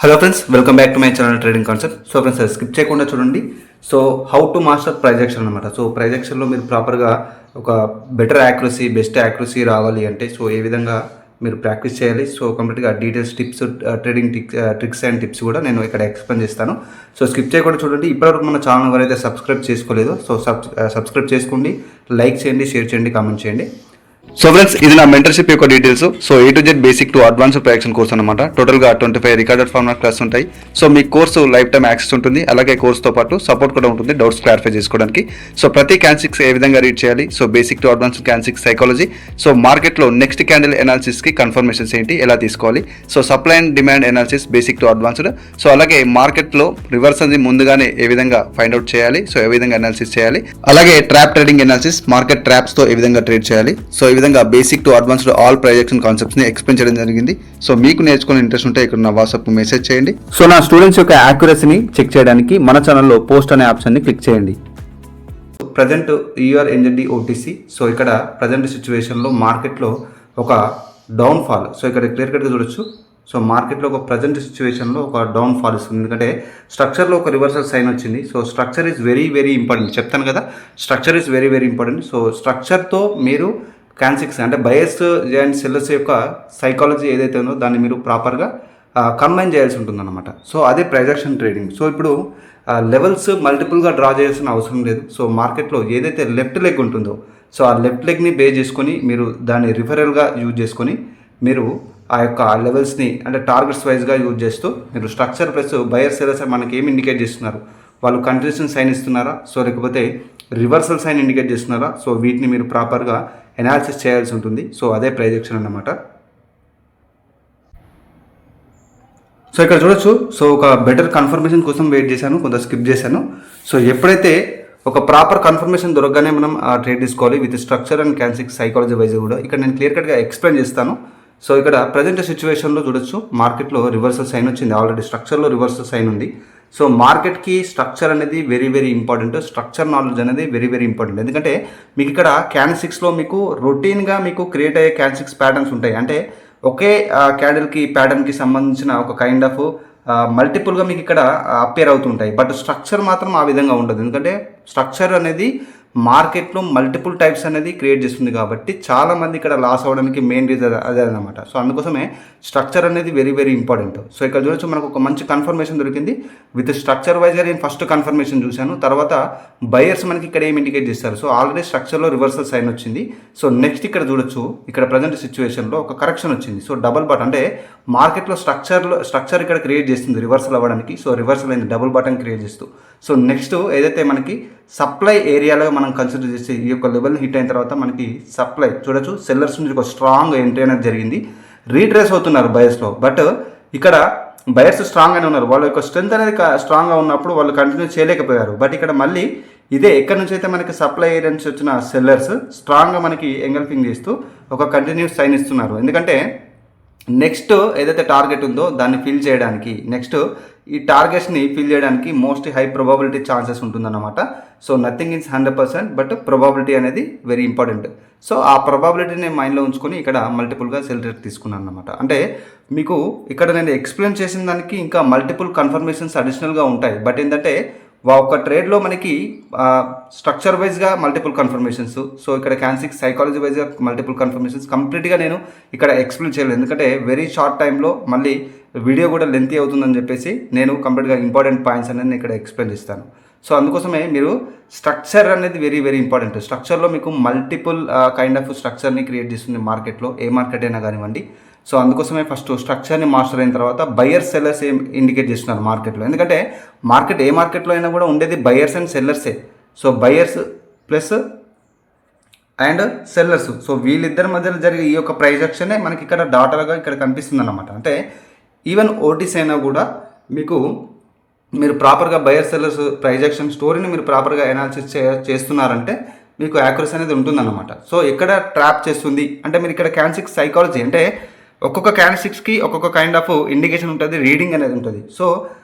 Hello friends, welcome back to my channel trading concept. So friends, skip చేయకుండా చూడండి. So how to master price action అనమాట. So praise యాక్షన్లో మీరు ప్రాపర్గా ఒక better accuracy, best accuracy రావాలి అంటే సో ఏ విధంగా మీరు ప్రాక్టీస్ చేయాలి. సో కంప్లీట్గా details, tips, trading tricks and tips కూడా నేను ఇక్కడ ఎక్స్ప్లెయిన్ చేస్తాను. సో స్కిప్ చేయకుండా చూడండి. ఇప్పటివరకు మన ఛానల్ ఎవరైతే సబ్స్క్రైబ్ చేసుకోలేదో సో సబ్స్క్రైబ్ చేసుకోండి, లైక్ చేయండి, షేర్ చేయండి, కామెంట్ చేయండి. సో ఫ్రెండ్స్, ఇది నా మెంటర్షిప్ యొక్క details. So A to Z basic to advance production course అనమాట. టోటల్గా 25 రికార్డెడ్ ఫార్మాట్ క్లాస్ ఉంటాయి. సో మీ కోర్సు లైఫ్ టైం యాక్సెస్ ఉంటుంది. అలాగే కోర్స్తో పాటు సపోర్ట్ కూడా ఉంటుంది, డౌట్స్ క్లారిఫై చేసుకోవడానికి. సో ప్రతి క్యాన్సిక్స్ ఏ విధంగా రీడ్ చేయాలి, so basic to advance candlesticks psychology, so మార్కెట్లో నెక్స్ట్ క్యాండిల్ ఎనాలిసిస్కి కన్ఫర్మేషన్స్ ఏంటి, ఎలా తీసుకోవాలి, so supply and demand analysis basic to advanced. So అలాగే మార్కెట్లో రివర్స్ అనేది ముందుగానే ఏ విధంగా ఫైండ్ అవుట్ చేయాలి, సో ఏ విధంగా అనాలిసిస్ చేయాలి, అలాగే ట్రాప్ ట్రేడింగ్ ఎనాలిసిస్, మార్కెట్ ట్రాప్స్తో ఏ విధంగా ట్రేడ్ చేయాలి. సో ఈ విధంగా basic to advanced all projection concepts ని ఎక్స్ప్లెయిన్ చేయడం జరిగింది. సో మీకు నేర్చుకునే ఇంట్రెస్ట్ ఉంటే ఇక్కడ నా వాట్సాప్ మెసేజ్ చేయండి. సో నా స్టూడెంట్స్ యొక్క యాక్యురసీని చెక్ చేయడానికి మన ఛానల్లో పోస్ట్ అనే ఆప్షన్ ని క్లిక్ చేయండి. Present EUR/NZD OTC. సో ఇక్కడ ప్రజెంట్ సిచ్యువేషన్లో మార్కెట్లో ఒక డౌన్ ఫాల్. సో ఇక్కడ క్లియర్ కట్గా చూడొచ్చు. సో మార్కెట్లో ఒక ప్రజెంట్ సిచ్యువేషన్లో ఒక డౌన్ ఫాల్ ఇస్తుంది. ఎందుకంటే స్ట్రక్చర్లో ఒక రివర్సల్ సైన్ వచ్చింది. So structure is very very important. చెప్తాను కదా, structure is very very important. So స్ట్రక్చర్తో మీరు క్యాన్సిక్స్ అంటే బయర్స్ అండ్ సెల్లర్స్ యొక్క సైకాలజీ ఏదైతే ఉందో దాన్ని మీరు ప్రాపర్గా కంబైన్ చేయాల్సి ఉంటుంది అనమాట. సో అదే ప్రైజ్ యాక్షన్ ట్రేడింగ్. సో ఇప్పుడు లెవెల్స్ మల్టిపుల్గా డ్రా చేయాల్సిన అవసరం లేదు. సో మార్కెట్లో ఏదైతే లెఫ్ట్ లెగ్ ఉంటుందో సో ఆ లెఫ్ట్ లెగ్ని బేస్ చేసుకొని మీరు దాన్ని రిఫరల్గా యూజ్ చేసుకొని మీరు ఆ యొక్క లెవెల్స్ని అంటే టార్గెట్స్ వైజ్గా యూజ్ చేస్తూ మీరు స్ట్రక్చర్ ప్లస్ బయర్ సెల్లర్స్ మనకి ఏమి ఇండికేట్ చేస్తున్నారు, వాళ్ళు కంటిన్యూషన్ సైన్ ఇస్తున్నారా, సో లేకపోతే రివర్సల్ సైన్ ఇండికేట్ చేస్తున్నారా, సో వీటిని మీరు ప్రాపర్గా ఎనాలిసిస్ చేయాల్సి ఉంటుంది. సో అదే ప్రైజ్ యాక్షన్ అన్నమాట. సో ఇక్కడ చూడొచ్చు. సో ఒక బెటర్ కన్ఫర్మేషన్ కోసం వెయిట్ చేశాను, కొంత స్కిప్ చేశాను. సో ఎప్పుడైతే ఒక ప్రాపర్ కన్ఫర్మేషన్ దొరకగానే మనం ట్రేడ్ తీసుకోవాలి with structure and candlestick psychology wise కూడా ఇక్కడ నేను క్లియర్ కట్గా ఎక్స్ప్లెయిన్ చేస్తాను. సో ఇక్కడ ప్రజెంట్ సిచ్యువేషన్లో చూడొచ్చు, మార్కెట్లో రివర్సల్ సైన్ వచ్చింది, ఆల్రెడీ స్ట్రక్చర్లో రివర్సల్ సైన్ ఉంది. సో మార్కెట్కి స్ట్రక్చర్ అనేది very very important, structure knowledge అనేది వెరీ వెరీ ఇంపార్టెంట్. ఎందుకంటే మీకు ఇక్కడ క్యాన్సిక్స్లో మీకు రొటీన్గా మీకు క్రియేట్ అయ్యే క్యాన్సిక్స్ ప్యాటర్న్స్ ఉంటాయి. అంటే ఒకే క్యాండిల్కి ప్యాటర్న్కి సంబంధించిన ఒక కైండ్ ఆఫ్ మల్టిపుల్గా మీకు ఇక్కడ అపేర్ అవుతుంటాయి. బట్ స్ట్రక్చర్ మాత్రం ఆ విధంగా ఉండదు. ఎందుకంటే స్ట్రక్చర్ అనేది మార్కెట్లో మల్టిపుల్ టైప్స్ అనేది క్రియేట్ చేస్తుంది కాబట్టి చాలామంది ఇక్కడ లాస్ అవ్వడానికి మెయిన్ రీజన్ అదే అనమాట. సో అందుకోసమే స్ట్రక్చర్ అనేది వెరీ వెరీ ఇంపార్టెంట్. సో ఇక్కడ చూడొచ్చు, మనకు ఒక మంచి కన్ఫర్మేషన్ దొరికింది. విత్ స్ట్రక్చర్ వైజ్గా నేను ఫస్ట్ కన్ఫర్మేషన్ చూశాను, తర్వాత బయర్స్ మనకి ఇక్కడ ఏం ఇండికేట్ చేస్తారు. సో ఆల్రెడీ స్ట్రక్చర్లో రివర్సల్ సైన్ వచ్చింది. సో నెక్స్ట్ ఇక్కడ చూడొచ్చు, ఇక్కడ ప్రజెంట్ సిచ్యువేషన్లో ఒక కరెక్షన్ వచ్చింది. సో డబుల్ బాటం అంటే మార్కెట్లో స్ట్రక్చర్ ఇక్కడ క్రియేట్ చేస్తుంది రివర్సల్ అవ్వడానికి. సో రివర్సల్ అయింది, డబుల్ బాటం క్రియేట్ చేస్తూ. సో నెక్స్ట్ ఏదైతే మనకి సప్లై ఏరియాలో మనం కన్సిడర్ చేస్తే ఈ యొక్క లెవెల్ హిట్ అయిన తర్వాత మనకి సప్లై చూడొచ్చు, సెల్లర్స్ నుంచి ఒక స్ట్రాంగ్ ఎంట్రీ అనేది జరిగింది. రీట్రేస్ అవుతున్నారు బయర్స్లో, బట్ ఇక్కడ బయర్స్ స్ట్రాంగ్గానే ఉన్నారు. వాళ్ళ యొక్క స్ట్రెంత్ అనేది స్ట్రాంగ్గా ఉన్నప్పుడు వాళ్ళు కంటిన్యూ చేయలేకపోయారు. బట్ ఇక్కడ మళ్ళీ ఇదే ఎక్కడి నుంచి అయితే మనకి సప్లై ఏరియా నుంచి వచ్చిన సెల్లర్స్ స్ట్రాంగ్గా మనకి ఎంగల్ఫింగ్ చేస్తూ ఒక కంటిన్యూస్ సైన్ ఇస్తున్నారు. ఎందుకంటే నెక్స్ట్ ఏదైతే టార్గెట్ ఉందో దాన్ని ఫిల్ చేయడానికి, నెక్స్ట్ ఈ టార్గెట్స్ని ఫిల్ చేయడానికి మోస్ట్ హై ప్రొబాబిలిటీ ఛాన్సెస్ ఉంటుందన్నమాట. సో నథింగ్ ఇస్ 100%, బట్ ప్రొబాబిలిటీ అనేది వెరీ ఇంపార్టెంట్. సో ఆ ప్రొబాబిలిటీని మైండ్లో ఉంచుకొని ఇక్కడ మల్టిపుల్గా సెల్ రేట్ తీసుకున్నాను అనమాట. అంటే మీకు ఇక్కడ నేను ఎక్స్ప్లెయిన్ చేసిన దానికి ఇంకా మల్టిపుల్ కన్ఫర్మేషన్స్ అడిషనల్గా ఉంటాయి. బట్ ఏంటంటే ఒక ట్రేడ్లో మనకి స్ట్రక్చర్ వైజ్గా మల్టిపుల్ కన్ఫర్మేషన్స్, సో ఇక్కడ క్యాన్సిక్ సైకాలజీ వైజ్గా మల్టిపుల్ కన్ఫర్మేషన్స్ కంప్లీట్గా నేను ఇక్కడ ఎక్స్ప్లెయిన్ చేయలేదు. ఎందుకంటే వెరీ షార్ట్ టైంలో మళ్ళీ వీడియో కూడా లెంతీ అవుతుందని చెప్పేసి నేను కంప్లీట్గా ఇంపార్టెంట్ పాయింట్స్ అనేది ఇక్కడ ఎక్స్ప్లెయిన్ చేస్తాను. సో అందుకోసమే మీరు స్ట్రక్చర్ అనేది వెరీ వెరీ ఇంపార్టెంట్. స్ట్రక్చర్లో మీకు మల్టిపుల్ కైండ్ ఆఫ్ స్ట్రక్చర్ని క్రియేట్ చేస్తుంది మార్కెట్లో, ఏ మార్కెట్ అయినా కానివ్వండి. సో అందుకోసమే ఫస్ట్ స్ట్రక్చర్ని మాస్టర్ అయిన తర్వాత బయర్స్ సెల్లర్స్ ఏం ఇండికేట్ చేస్తున్నారు మార్కెట్లో. ఎందుకంటే మార్కెట్ ఏ మార్కెట్లో అయినా కూడా ఉండేది బయర్స్ అండ్ సెల్లర్సే. So buyers plus and sellers, so వీళ్ళిద్దరి మధ్యలో జరిగే ఈ యొక్క ప్రైజ్ యాక్షనే మనకి ఇక్కడ డాటాగా ఇక్కడ కనిపిస్తుంది అన్నమాట. అంటే ఈవెన్ ఓటీసీ అయినా కూడా మీకు మీరు ప్రాపర్గా బయర్ సెల్లర్స్ ప్రైజ్ యాక్షన్ స్టోరీని మీరు ప్రాపర్గా అనాలిసిస్ చేస్తున్నారంటే మీకు యాక్యురసీ అనేది ఉంటుందన్నమాట. సో ఎక్కడ ట్రాప్ చేస్తుంది అంటే మీరు ఇక్కడ క్యాన్సిక్ సైకాలజీ అంటే ఒక్కొక్క క్యాన్సిక్స్కి ఒక్కొక్క కైండ్ ఆఫ్ ఇండికేషన్ ఉంటుంది, రీడింగ్ అనేది ఉంటుంది. సో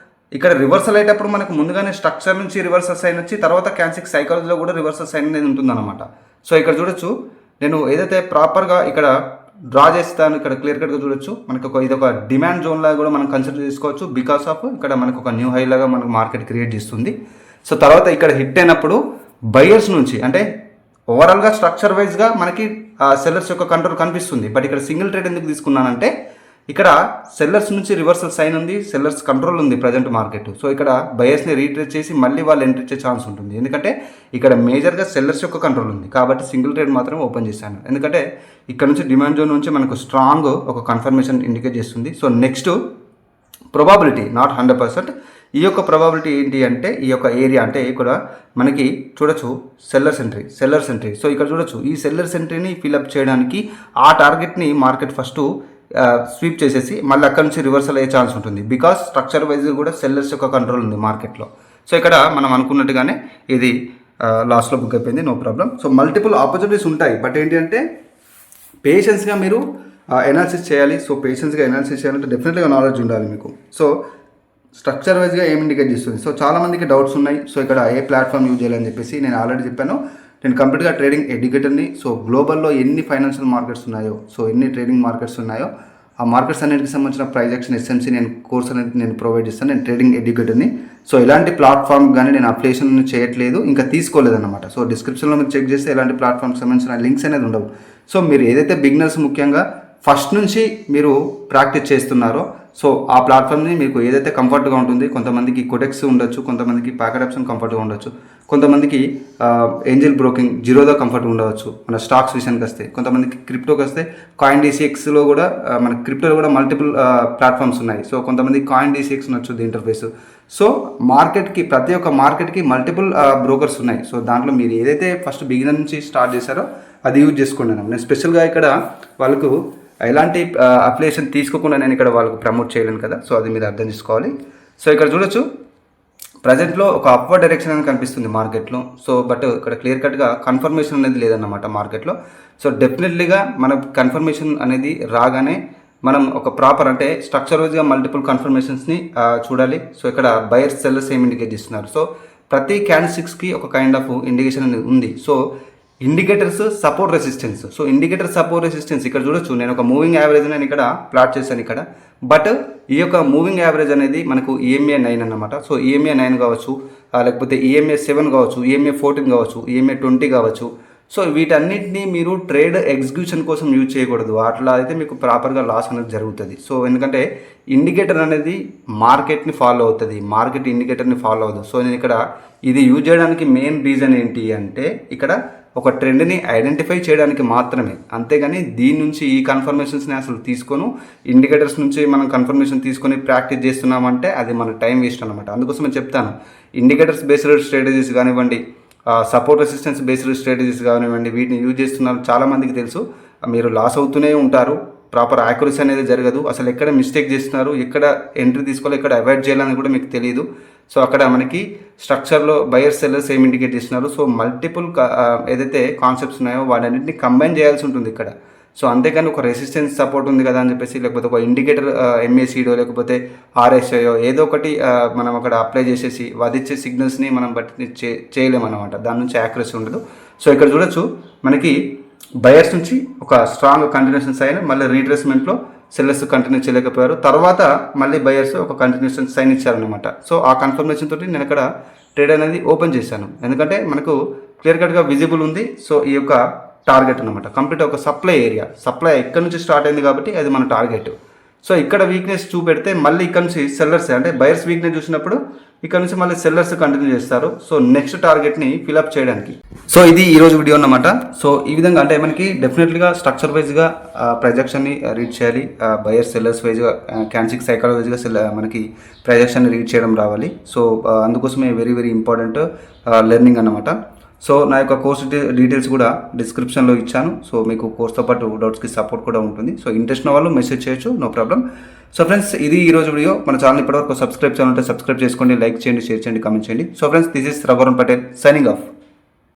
ఇక్కడ రివర్సల్ అయ్యేటప్పుడు మనకు ముందుగానే స్ట్రక్చర్ నుంచి రివర్సల్ సైన్ వచ్చి తర్వాత క్యాన్సిక్ సైకాలజీలో కూడా రివర్సల్ సైన్ అనేది ఉంటుందన్నమాట. సో ఇక్కడ చూడొచ్చు, నేను ఏదైతే ప్రాపర్గా ఇక్కడ డ్రా చేస్తాను ఇక్కడ క్లియర్ కట్గా చూడొచ్చు. మనకు ఇది ఒక డిమాండ్ జోన్ లాగా కూడా మనం కన్సిడర్ చేసుకోవచ్చు. బికాస్ ఆఫ్ ఇక్కడ మనకు ఒక న్యూ హై లాగా మనకు మార్కెట్ క్రియేట్ చేస్తుంది. సో తర్వాత ఇక్కడ హిట్ అయినప్పుడు బయర్స్ నుంచి అంటే ఓవరాల్గా స్ట్రక్చర్ వైజ్గా మనకి సెల్లర్స్ యొక్క కంట్రోల్ కనిపిస్తుంది. బట్ ఇక్కడ సింగిల్ ట్రేడ్ ఎందుకు తీసుకున్నానంటే ఇక్కడ సెల్లర్స్ నుంచి రివర్సల్ సైన్ ఉంది, సెల్లర్స్ కంట్రోల్ ఉంది ప్రజెంట్ మార్కెట్. సో ఇక్కడ బయర్స్ని రీట్రేస్ చేసి మళ్ళీ వాళ్ళు ఎంట్రీ ఇచ్చే ఛాన్స్ ఉంటుంది. ఎందుకంటే ఇక్కడ మేజర్గా సెల్లర్స్ యొక్క కంట్రోల్ ఉంది కాబట్టి సింగిల్ ట్రేడ్ మాత్రం ఓపెన్ చేశాను. ఎందుకంటే ఇక్కడ నుంచి డిమాండ్ జోన్ నుంచి మనకు స్ట్రాంగ్ ఒక కన్ఫర్మేషన్ ఇండికేట్ చేస్తుంది. So next probability not 100%. ఈ యొక్క ప్రొబాబిలిటీ ఏంటి అంటే ఈ యొక్క ఏరియా అంటే ఇక్కడ మనకి చూడొచ్చు సెల్లర్స్ ఎంట్రీ. సో ఇక్కడ చూడొచ్చు ఈ సెల్లర్స్ ఎంట్రీని ఫిల్అప్ చేయడానికి ఆ టార్గెట్ని మార్కెట్ ఫస్ట్ స్వీప్ చేసేసి మళ్ళీ అక్కడ నుంచి రివర్సల్ అయ్యే ఛాన్స్ ఉంటుంది. బికాస్ స్ట్రక్చర్ వైజ్ కూడా సెల్లర్స్ యొక్క కంట్రోల్ ఉంది మార్కెట్లో. సో ఇక్కడ మనం అనుకున్నట్టుగానే ఇది లాస్ట్లో బుక్ అయిపోయింది, no problem. So multiple opportunities ఉంటాయి. బట్ ఏంటి అంటే పేషెన్స్గా మీరు ఎనాలిసిస్ చేయాలి. సో పేషెన్స్గా ఎనాలిసిస్ చేయాలంటే డెఫినెట్గా నాలెడ్జ్ ఉండాలి మీకు. సో స్ట్రక్చర్ వైజ్గా ఏం ఇండికేట్ చేస్తుంది. సో చాలామందికి డౌట్స్ ఉన్నాయి. సో ఇక్కడ ఏ ప్లాట్ఫామ్ యూజ్ చేయాలని చెప్పేసి నేను ఆల్రెడీ చెప్పాను. నేను కంప్లీట్గా ట్రేడింగ్ ఎడ్యుకేటర్ని. సో గ్లోబల్లో ఎన్ని ఫైనాన్షియల్ మార్కెట్స్ ఉన్నాయో, సో ఎన్ని ట్రేడింగ్ మార్కెట్స్ ఉన్నాయో ఆ మార్కెట్స్ అన్నిటికి సంబంధించిన ప్రైజ్ యాక్షన్ ఎస్ఎంసీ నేను కోర్స్ అనేది నేను ప్రొవైడ్ చేస్తాను. నేను ట్రేడింగ్ ఎడ్యుకేటర్ని. సో ఎలాంటి ప్లాట్ఫామ్ కానీ నేను అప్లికేషన్ చేయట్లేదు, ఇంకా తీసుకోలేదన్నమాట. సో డిస్క్రిప్షన్లో మీరు చెక్ చేస్తే ఎలాంటి ప్లాట్ఫామ్కి సంబంధించిన లింక్స్ అనేది ఉండవు. సో మీరు ఏదైతే బిగినర్స్ ముఖ్యంగా ఫస్ట్ నుంచి మీరు ప్రాక్టీస్ చేస్తున్నారో సో ఆ ప్లాట్ఫామ్ని మీకు ఏదైతే కంఫర్ట్గా ఉంటుంది. కొంతమందికి కొటెక్స్ ఉండొచ్చు, కొంతమందికి ప్యాకెట్ ఆప్షన్ కంఫర్ట్గా ఉండొచ్చు, కొంతమందికి ఏంజల్ బ్రోకింగ్ జీరోదా కంఫర్ట్గా ఉండవచ్చు మన స్టాక్స్ విషయానికి వస్తే. కొంతమందికి క్రిప్టోకి వస్తే కాయిన్ డీసీఎక్స్లో కూడా మన క్రిప్టోలో కూడా మల్టిపుల్ ప్లాట్ఫామ్స్ ఉన్నాయి. సో కొంతమందికి కాయిన్ డీసీఎక్స్ నచ్చుద్ది ఇంటర్ఫేస్. సో మార్కెట్కి ప్రతి ఒక్క మార్కెట్కి మల్టిపుల్ బ్రోకర్స్ ఉన్నాయి. సో దాంట్లో మీరు ఏదైతే ఫస్ట్ బిగినర్ నుంచి స్టార్ట్ చేశారో అది యూజ్ చేసుకోండి. నేను స్పెషల్గా ఇక్కడ వాళ్ళకు ఎలాంటి అప్లికేషన్ తీసుకోకుండా నేను ఇక్కడ వాళ్ళకు ప్రమోట్ చేయలేను కదా. సో అది మీరు అర్థం చేసుకోవాలి. సో ఇక్కడ చూడొచ్చు ప్రజెంట్లో ఒక అప్వర్డ్ డైరెక్షన్ అనేది కనిపిస్తుంది మార్కెట్లో. సో బట్ ఇక్కడ క్లియర్ కట్గా కన్ఫర్మేషన్ అనేది లేదన్నమాట మార్కెట్లో. సో డెఫినెట్లీగా మన కన్ఫర్మేషన్ అనేది రాగానే మనం ఒక ప్రాపర్ అంటే స్ట్రక్చర్ వైజ్గా మల్టిపుల్ కన్ఫర్మేషన్స్ని చూడాలి. సో ఇక్కడ బయర్స్ సెల్లర్స్ ఏం ఇండికేట్ చేస్తున్నారు. సో ప్రతి క్యాండిల్స్కి ఒక కైండ్ ఆఫ్ ఇండికేషన్ అనేది ఉంది. So indicators support resistance. So indicator support resistance ఇక్కడ చూడొచ్చు. నేను ఒక మూవింగ్ యావరేజ్ నేను ఇక్కడ ప్లాట్ చేశాను ఇక్కడ. బట్ ఈ యొక్క మూవింగ్ యావరేజ్ అనేది మనకు EMA 9 అన్నమాట. సో EMA 9 కావచ్చు, లేకపోతే EMA 7 కావచ్చు, EMA 14 కావచ్చు, EMA 20 కావచ్చు. సో వీటన్నిటిని మీరు ట్రేడ్ ఎగ్జిక్యూషన్ కోసం యూజ్ చేయకూడదు. అట్లా అయితే మీకు ప్రాపర్గా లాస్ అనేది జరుగుతుంది. సో ఎందుకంటే ఇండికేటర్ అనేది మార్కెట్ని ఫాలో అవుతుంది, మార్కెట్ ఇండికేటర్ని ఫాలో అవ్వదు. సో నేను ఇక్కడ ఇది యూజ్ చేయడానికి మెయిన్ రీజన్ ఏంటి అంటే ఇక్కడ ఒక ట్రెండ్ని ఐడెంటిఫై చేయడానికి మాత్రమే, అంతేగాని దీని నుంచి ఈ కన్ఫర్మేషన్స్ని అసలు తీసుకోను. ఇండికేటర్స్ నుంచి మనం కన్ఫర్మేషన్ తీసుకొని ప్రాక్టీస్ చేస్తున్నామంటే అది మన టైం వేస్ట్ అనమాట. అందుకోసం నేను చెప్తాను ఇండికేటర్స్ బేస్డ్ స్ట్రాటజీస్ కానివ్వండి, సపోర్ట్ రెసిస్టెన్స్ బేస్డ్ స్ట్రాటజీస్ కానివ్వండి, వీటిని యూజ్ చేస్తున్నారు చాలామందికి తెలుసు. మీరు లాస్ అవుతూనే ఉంటారు, ప్రాపర్ యాక్యురసీ అనేది జరగదు. అసలు ఎక్కడ మిస్టేక్ చేస్తున్నారు, ఎక్కడ ఎంట్రీ తీసుకోవాలి, ఎక్కడ అవాయిడ్ చేయాలని కూడా మీకు తెలియదు. సో అక్కడ మనకి స్ట్రక్చర్లో బయర్స్ సెల్లర్స్ ఏం ఇండికేట్ చేస్తున్నారు. సో మల్టిపుల్ ఏదైతే కాన్సెప్ట్స్ ఉన్నాయో వాటన్నింటిని కంబైన్ చేయాల్సి ఉంటుంది ఇక్కడ. సో అంతేకాని ఒక రెసిస్టెన్స్ సపోర్ట్ ఉంది కదా అని చెప్పేసి లేకపోతే ఒక ఇండికేటర్ MACD లేకపోతే RSI ఏదో ఒకటి మనం అక్కడ అప్లై చేసేసి వదిచ్చే సిగ్నల్స్ని మనం బట్టి చేయలేమన్నమాట. దాని నుంచి యాక్యురసీ ఉండదు. సో ఇక్కడ చూడొచ్చు మనకి బయర్స్ నుంచి ఒక స్ట్రాంగ్ కంటిన్యూషన్ సైన్, మళ్ళీ రీట్రేస్మెంట్లో సెల్లర్స్ కంటిన్యూ చేయలేకపోయారు. తర్వాత మళ్ళీ బయర్స్ ఒక కంటిన్యూషన్ సైన్ ఇచ్చారనమాట. సో ఆ కన్ఫర్మేషన్ తోటి నేను ఇక్కడ ట్రేడ్ అనేది ఓపెన్ చేశాను. ఎందుకంటే మనకు క్లియర్ కట్గా విజిబుల్ ఉంది. సో ఈ యొక్క టార్గెట్ అనమాట కంప్లీట్ ఒక సప్లై ఏరియా, సప్లై ఇక్కడ నుంచి స్టార్ట్ అయింది కాబట్టి అది మన టార్గెట్. సో ఇక్కడ వీక్నెస్ చూపెడితే మళ్ళీ ఇక్కడ నుంచి సెల్లర్స్ అంటే బయర్స్ వీక్నెస్ చూసినప్పుడు ఇక్కడ నుంచి మళ్ళీ సెల్లర్స్ కంటిన్యూ చేస్తారు. సో నెక్స్ట్ టార్గెట్ని ఫిల్అప్ చేయడానికి. సో ఇది ఈరోజు వీడియో అన్నమాట. సో ఈ విధంగా అంటే మనకి డెఫినెట్లీగా స్ట్రక్చర్ వైజ్గా ప్రొజెక్షన్ని రీడ్ చేయాలి, బయర్స్ సెల్లర్స్ వైజ్గా క్యాండిల్స్ సైకాలజీగా మనకి ప్రొజెక్షన్ని రీడ్ చేయడం రావాలి. సో అందుకోసమే వెరీ వెరీ ఇంపార్టెంట్ లెర్నింగ్ అన్నమాట. సో నా యొక్క కోర్స్ డీటెయిల్స్ కూడా డిస్క్రిప్షన్లో ఇచ్చాను. సో మీకు కోర్స్తో పాటు డౌట్స్కి సపోర్ట్ కూడా ఉంటుంది. సో ఇంట్రెస్ట్ ఉన్న వాళ్ళు మెసేజ్ చేయొచ్చు, నో ప్రాబ్లం. సో ఫ్రెండ్స్ ఇది ఈరోజు వీడియో. మన ఛానల్ ఇప్పటివరకు సబ్స్క్రైబ్ చేయాలంటే సబ్స్క్రైబ్ చేసుకోండి, లైక్ చేయండి, షేర్ చేయండి, కామెంట్ చేయండి. So friends this is Raghuvaran Patel signing off.